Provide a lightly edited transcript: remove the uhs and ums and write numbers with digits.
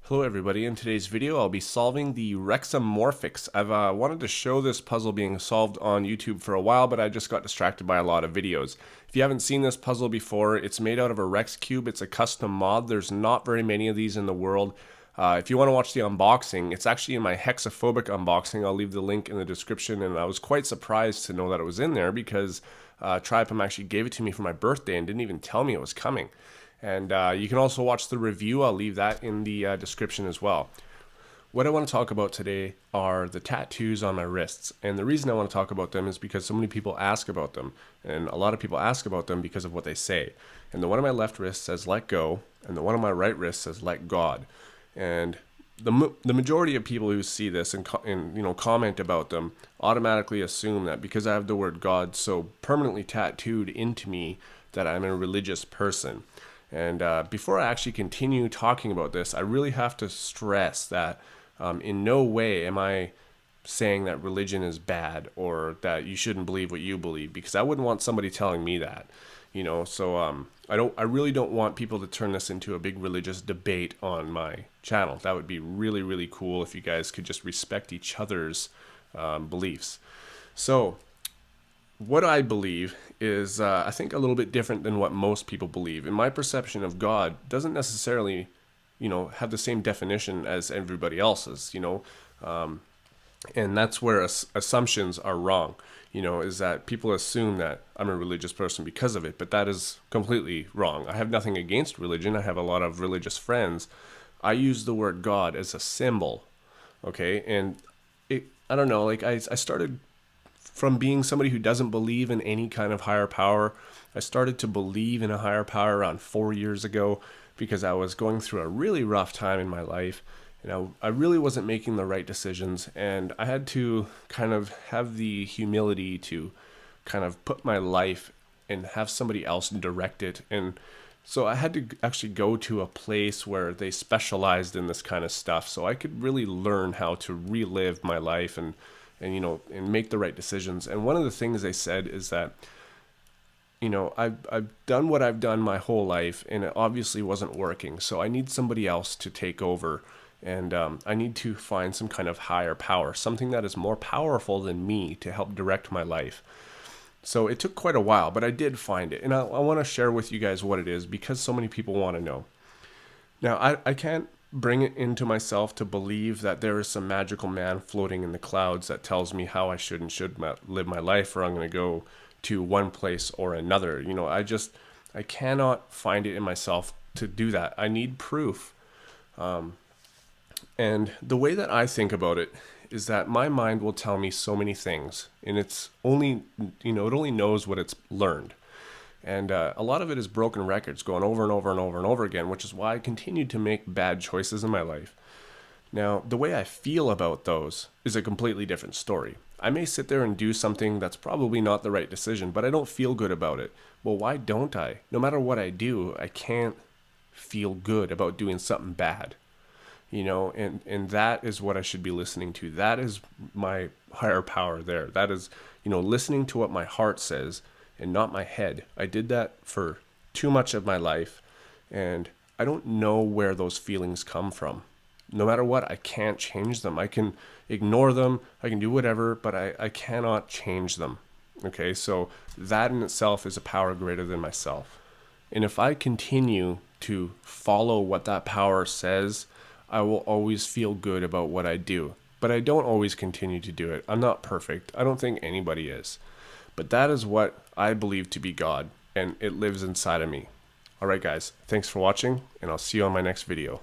Hello everybody, in today's video I'll be solving the Rexamorphix. I've wanted to show this puzzle being solved on YouTube for a while, but I just got distracted by a lot of videos. If you haven't seen this puzzle before, it's made out of a Rex cube. It's a custom mod. There's not very many of these in the world. If you want to watch the unboxing, it's actually in my hexaphobic unboxing. I'll leave the link in the description, and I was quite surprised to know that it was in there because Tripem actually gave it to me for my birthday and didn't even tell me it was coming. And you can also watch the review. I'll leave that in the description as well. What I want to talk about today are the tattoos on my wrists. And the reason I want to talk about them is because so many people ask about them. And a lot of people ask about them because of what they say. And the one on my left wrist says let go, and the one on my right wrist says let God. And the majority of people who see this and comment about them automatically assume that because I have the word God so permanently tattooed into me that I'm a religious person. And before I actually continue talking about this, I really have to stress that in no way am I saying that religion is bad or that you shouldn't believe what you believe, because I wouldn't want somebody telling me that, So I really don't want people to turn this into a big religious debate on my channel. That would be really, really cool if you guys could just respect each other's beliefs. So what I believe is, I think, a little bit different than what most people believe. And my perception of God doesn't necessarily, have the same definition as everybody else's, and that's where assumptions are wrong, is that people assume that I'm a religious person because of it, but that is completely wrong. I have nothing against religion. I have a lot of religious friends. I use the word God as a symbol, okay? And I don't know, I started from being somebody who doesn't believe in any kind of higher power. I started to believe in a higher power around 4 years ago because I was going through a really rough time in my life. I really wasn't making the right decisions, and I had to kind of have the humility to kind of put my life and have somebody else direct it. And so I had to actually go to a place where they specialized in this kind of stuff so I could really learn how to relive my life and make the right decisions. And one of the things they said is that, I've done what I've done my whole life, and it obviously wasn't working. So I need somebody else to take over, and I need to find some kind of higher power, something that is more powerful than me to help direct my life. So it took quite a while, but I did find it, and I want to share with you guys what it is because so many people want to know. Now, I can't bring it into myself to believe that there is some magical man floating in the clouds that tells me how I should and should live my life, or I'm going to go to one place or another. I cannot find it in myself to do that. I need proof. And the way that I think about it is that my mind will tell me so many things, and it's only, it only knows what it's learned. And a lot of it is broken records going over and over and over and over again, which is why I continued to make bad choices in my life. Now, the way I feel about those is a completely different story. I may sit there and do something that's probably not the right decision, but I don't feel good about it. Well, why don't I? No matter what I do, I can't feel good about doing something bad. And that is what I should be listening to. That is my higher power there. That is, listening to what my heart says and not my head. I did that for too much of my life, and I don't know where those feelings come from. No matter what, I can't change them. I can ignore them, I can do whatever, but I cannot change them. Okay, so that in itself is a power greater than myself. And if I continue to follow what that power says, I will always feel good about what I do. But I don't always continue to do it. I'm not perfect. I don't think anybody is. But that is what I believe to be God, and it lives inside of me. Alright guys, thanks for watching, and I'll see you on my next video.